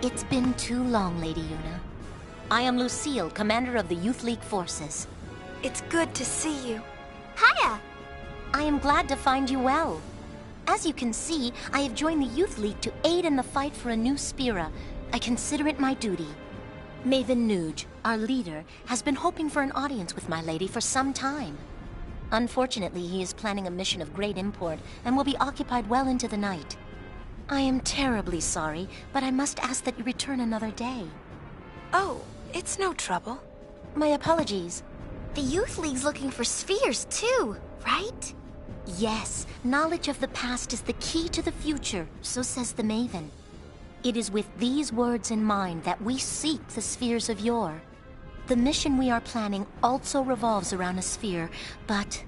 It's been too long, Lady Yuna. I am Lucille, commander of the Youth League forces. It's good to see you. Hiya! I am glad to find you well. As you can see, I have joined the Youth League to aid in the fight for a new Spira. I consider it my duty. Maven Nuge, our leader, has been hoping for an audience with my lady for some time. Unfortunately, he is planning a mission of great import and will be occupied well into the night. I am terribly sorry, but I must ask that you return another day. Oh, it's no trouble. My apologies. The Youth League's looking for spheres too, right? Yes, knowledge of the past is the key to the future, so says the Maven. It is with these words in mind that we seek the spheres of yore. The mission we are planning also revolves around a sphere, but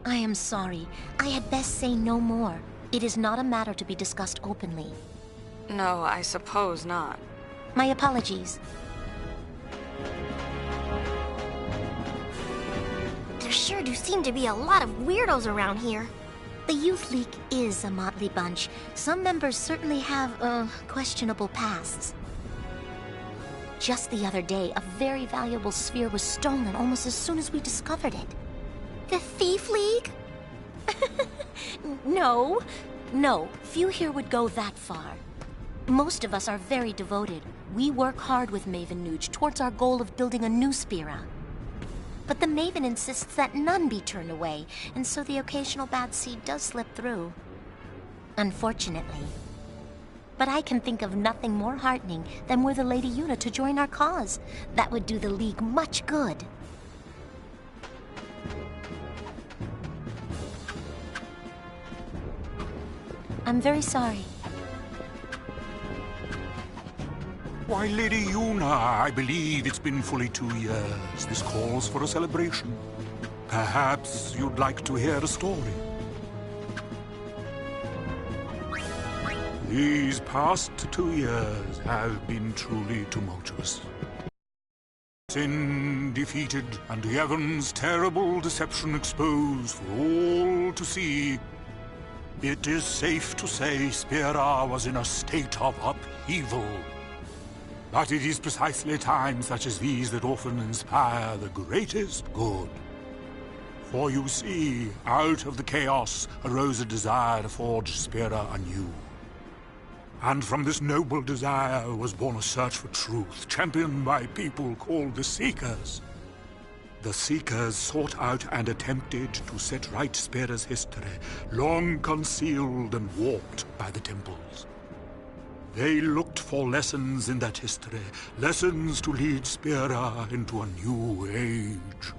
I am sorry. I had best say no more. It is not a matter to be discussed openly. No, I suppose not. My apologies. There sure do seem to be a lot of weirdos around here. The Youth League is a motley bunch. Some members certainly have, questionable pasts. Just the other day, a very valuable sphere was stolen almost as soon as we discovered it. The Thief League? No, few here would go that far. Most of us are very devoted. We work hard with Maven Nuge towards our goal of building a new Spira. But the Maven insists that none be turned away, and so the occasional bad seed does slip through. Unfortunately. But I can think of nothing more heartening than were the Lady Yuna to join our cause. That would do the League much good. I'm very sorry. Why, Lady Yuna, I believe it's been fully 2 years. This calls for a celebration. Perhaps you'd like to hear a story. These past 2 years have been truly tumultuous. Sin defeated, and Yevon's terrible deception exposed for all to see. It is safe to say Spira was in a state of upheaval. But it is precisely times such as these that often inspire the greatest good. For you see, out of the chaos arose a desire to forge Spira anew. And from this noble desire was born a search for truth, championed by people called the Seekers. The Seekers sought out and attempted to set right Spira's history, long concealed and warped by the temples. They looked for lessons in that history, lessons to lead Spira into a new age.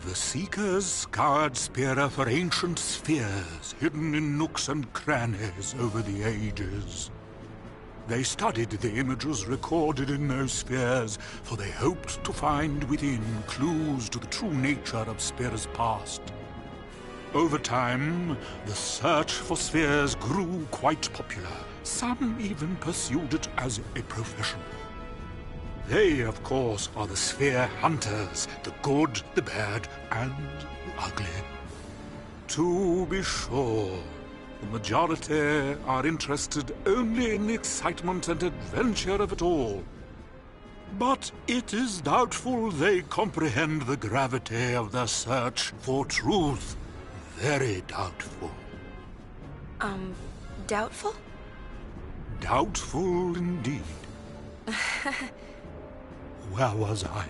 The Seekers scoured Spira for ancient spheres, hidden in nooks and crannies over the ages. They studied the images recorded in those spheres, for they hoped to find within clues to the true nature of Spira's past. Over time, the search for spheres grew quite popular. Some even pursued it as a profession. They, of course, are the sphere hunters, the good, the bad, and the ugly. To be sure, the majority are interested only in the excitement and adventure of it all. But it is doubtful they comprehend the gravity of their search for truth. Very doubtful. Doubtful? Doubtful indeed. Where was I?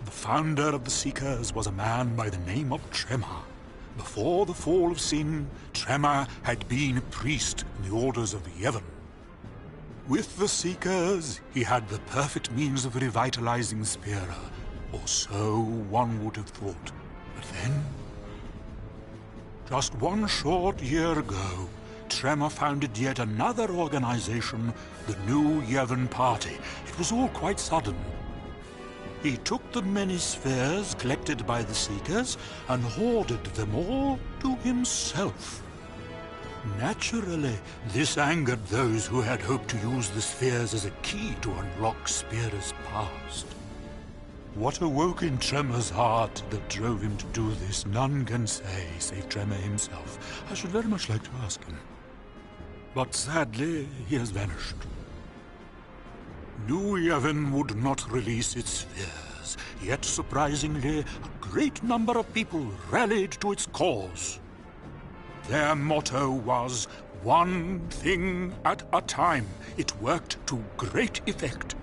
The founder of the Seekers was a man by the name of Tremor. Before the fall of sin, Tremor had been a priest in the orders of Yevon. With the Seekers, he had the perfect means of revitalizing Spira, or so one would have thought. But then, just 1 short year ago, Tremor founded yet another organization, the New Yevon Party. It was all quite sudden. He took the many spheres collected by the Seekers and hoarded them all to himself. Naturally, this angered those who had hoped to use the spheres as a key to unlock Spira's past. What awoke in Tremor's heart that drove him to do this, none can say, save Tremor himself. I should very much like to ask him. but sadly he has vanished. New Yevon would not release its spheres, yet surprisingly, a great number of people rallied to its cause. Their motto was, "One thing at a time." It worked to great effect.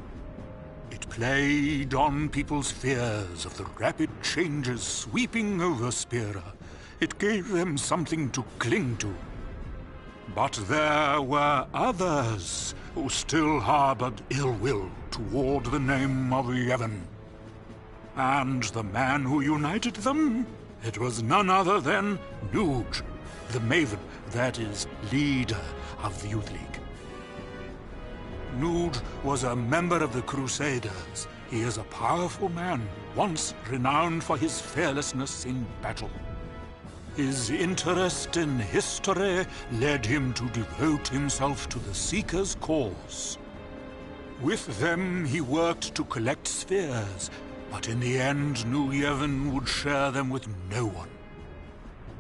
It played on people's fears of the rapid changes sweeping over Spira. It gave them something to cling to. But there were others who still harbored ill will toward the name of Yevon. And the man who united them, it was none other than Nuge, the Maven, that is, leader of the Youth League. Nuge was a member of the Crusaders. He is a powerful man, once renowned for his fearlessness in battle. His interest in history led him to devote himself to the Seeker's cause. With them, he worked to collect spheres, but in the end, New Yevon would share them with no one.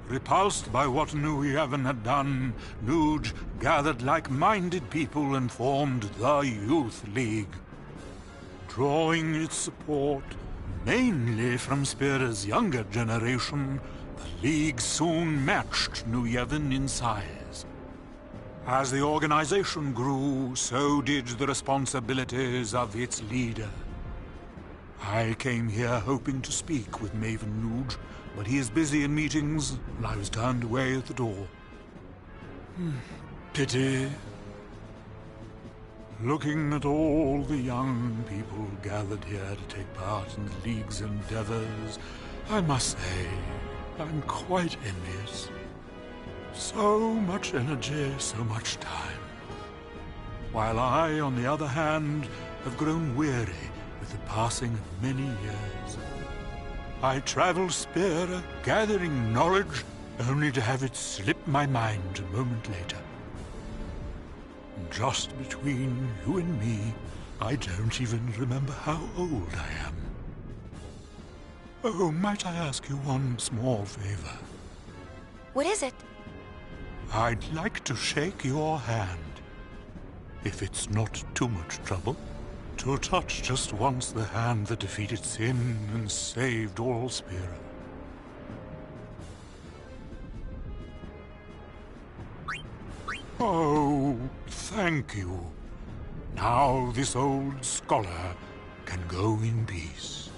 Repulsed by what New Yevon had done, Nuge gathered like-minded people and formed the Youth League. Drawing its support mainly from Spira's younger generation, the League soon matched New Yevon in size. As the organization grew, so did the responsibilities of its leader. I came here hoping to speak with Maven Nuge, but he is busy in meetings, and I was turned away at the door. Pity. Looking at all the young people gathered here to take part in the League's endeavors, I must say, I'm quite envious. So much energy, so much time. While I, on the other hand, have grown weary with the passing of many years. I travel Spira, gathering knowledge, only to have it slip my mind a moment later. Just between you and me, I don't even remember how old I am. Oh, might I ask you one small favor? What is it? I'd like to shake your hand, if it's not too much trouble. To touch just once the hand that defeated sin and saved all Spira. Oh, thank you. Now this old scholar can go in peace.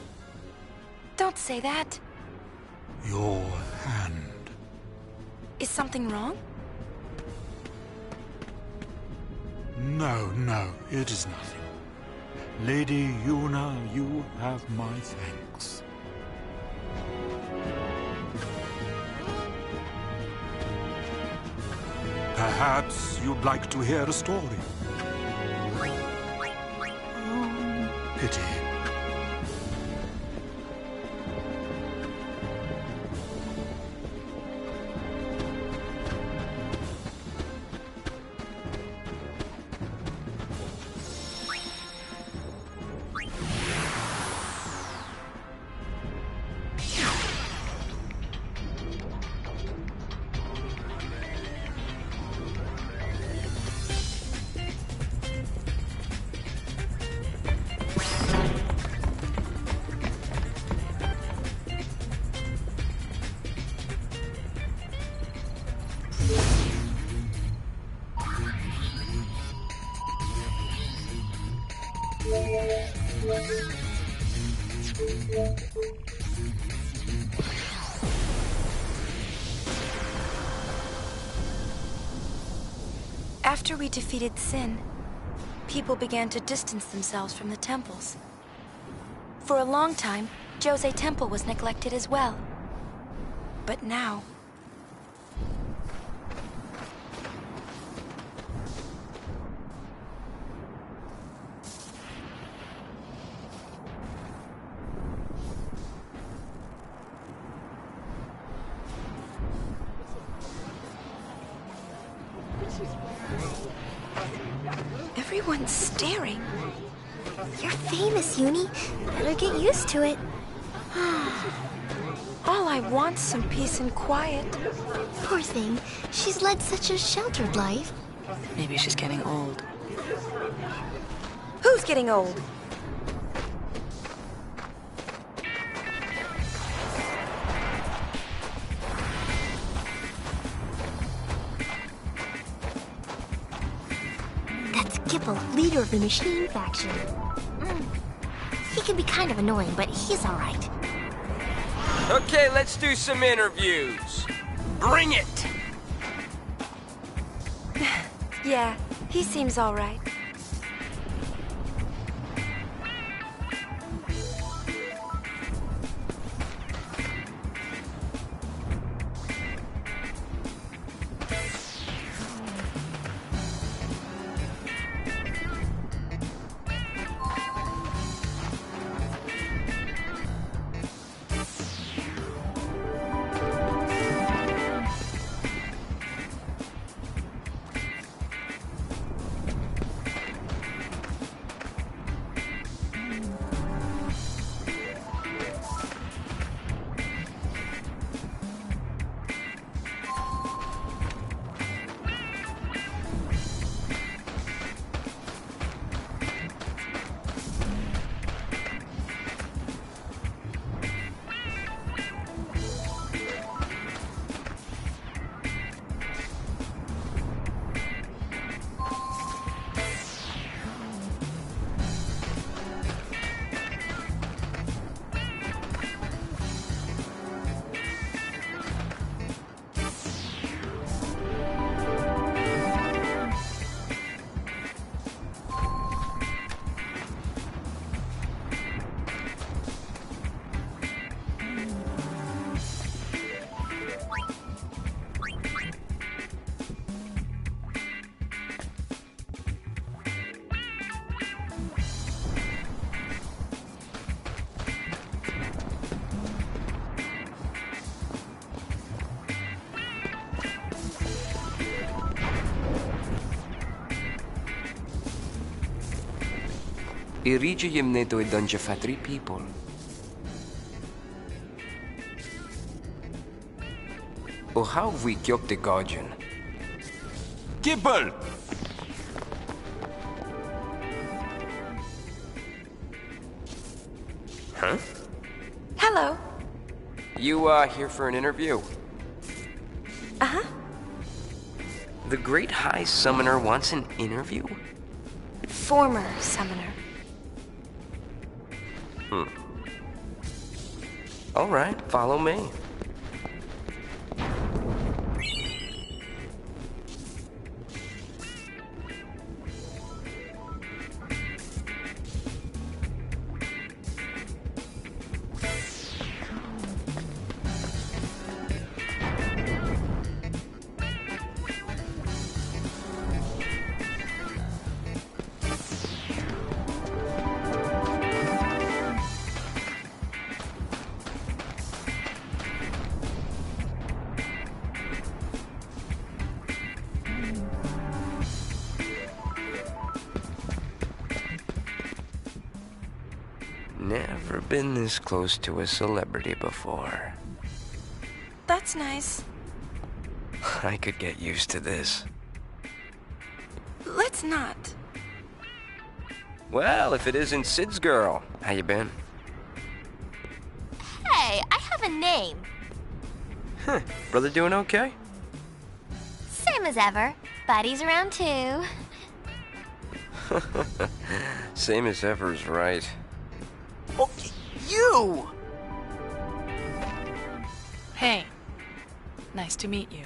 Don't say that. Your hand. Is something wrong? No, it is nothing. Lady Yuna, you have my thanks. Perhaps you'd like to hear a story. Oh, pity. After we defeated Sin, people began to distance themselves from the temples. For a long time, Jose Temple was neglected as well. But now... Everyone's staring. You're famous, Uni. Better get used to it. All I want's some peace and quiet. Poor thing. She's led such a sheltered life. Maybe she's getting old. Who's getting old? That's Gipple, leader of the machine faction. He can be kind of annoying, but he's all right. Okay, let's do some interviews. Bring it! Yeah, he seems all right. Irigium neto e dunja fa 3 people. O how we kjok the guardian? Kibble! Huh? Hello. You, here for an interview? Uh-huh. The Great High Summoner wants an interview? Former summoner. All right, follow me. Never been this close to a celebrity before. That's nice. I could get used to this. Let's not. Well, if it isn't Sid's girl, how you been? Hey, I have a name. Huh, brother doing okay? Same as ever. Buddy's around too. Same as ever's right. Oh, you! Hey. Nice to meet you.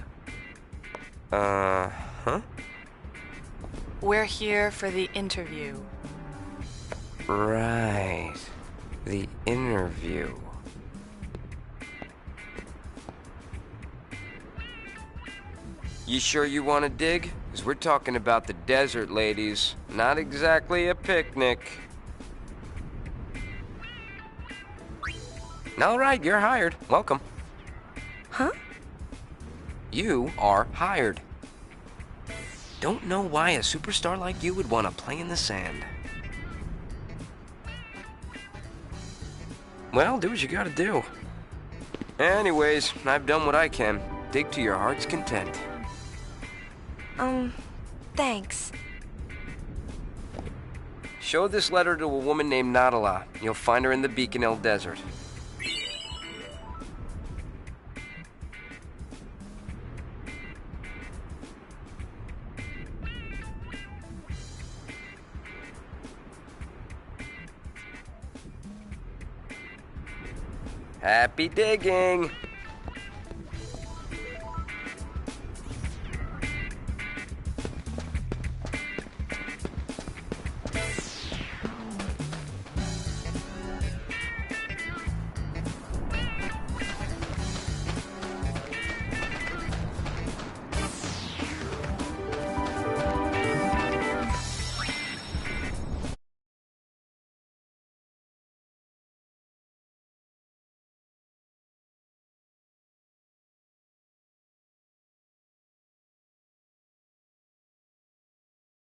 Huh? We're here for the interview. Right. The interview. You sure you want to dig? 'Cause we're talking about the desert, ladies. Not exactly a picnic. All right, you're hired. Welcome. Huh? You are hired. Don't know why a superstar like you would want to play in the sand. Well, do what you gotta do. Anyways, I've done what I can. Dig to your heart's content. Thanks. Show this letter to a woman named Nadala. You'll find her in the Beacon Desert. Happy digging!